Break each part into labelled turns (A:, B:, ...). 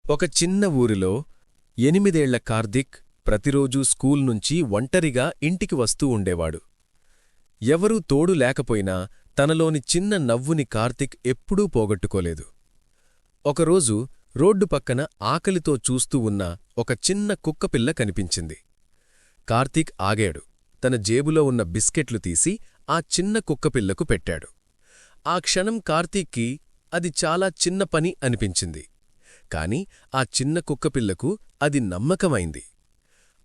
A: ఒక చిన్న ఊరిలో 8 ఏళ్ల కార్తీక్ ప్రతిరోజూ స్కూల్ నుంచి ఒంటరిగా ఇంటికి వస్తూ ఉండేవాడు. ఎవరూ తోడు లేకపోయినా తనలోని చిన్న నవ్వుని కార్తీక్ ఎప్పుడూ పోగొట్టుకోలేదు. ఒకరోజు రోడ్డు పక్కన ఆకలితో చూస్తూ ఉన్న ఒక చిన్న కుక్కపిల్ల కనిపించింది. కార్తీక్ ఆగాడు. తన జేబులో ఉన్న బిస్కెట్లు తీసి ఆ చిన్న కుక్కపిల్లకు పెట్టాడు. ఆ క్షణం కార్తీక్కి అది చాలా చిన్న పని అనిపించింది. కాని ఆ చిన్న కుక్కపిల్లకు అది నమ్మకమైంది.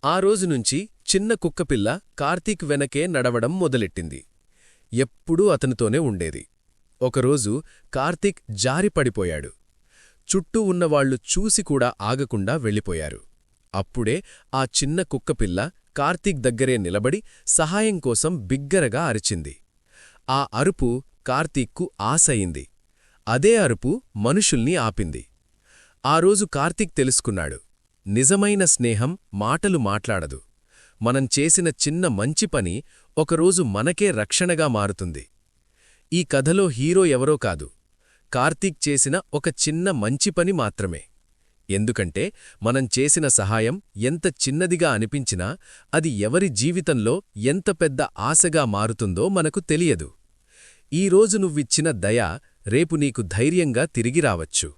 A: ఆ రోజునుంచి చిన్న కుక్కపిల్ల కార్తీక్ వెనకే నడవడం మొదలెట్టింది. ఎప్పుడూ అతనితోనే ఉండేది. ఒకరోజు కార్తీక్ జారిపడిపోయాడు. చుట్టూ ఉన్నవాళ్లు చూసి కూడా ఆగకుండా వెళ్ళిపోయారు. అప్పుడే ఆ చిన్న కుక్కపిల్ల కార్తీక్ దగ్గరే నిలబడి సహాయం కోసం బిగ్గరగా అరిచింది. ఆ అరుపు కార్తీక్కు ఆశయింది. అదే అరుపు మనుషుల్ని ఆపింది. ఆ రోజు కార్తీక్ తెలుసుకున్నాడు, నిజమైన స్నేహం మాటలు మాట్లాడదు. మనం చేసిన చిన్న మంచి పని ఒకరోజు మనకే రక్షణగా మారుతుంది. ఈ కథలో హీరో ఎవరో కాదు, కార్తీక్ చేసిన ఒక చిన్న మంచి పని మాత్రమే. ఎందుకంటే మనం చేసిన సహాయం ఎంత చిన్నదిగా అనిపించినా అది ఎవరి జీవితంలో ఎంత పెద్ద ఆశగా మారుతుందో మనకు తెలియదు. ఈరోజు నువ్విచ్చిన దయ రేపు నీకు ధైర్యంగా తిరిగి రావచ్చు.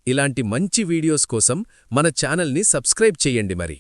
A: ఇలాంటి మంచి వీడియోస్ కోసం మన ఛానల్ని సబ్స్క్రైబ్ చెయ్యండి మరి.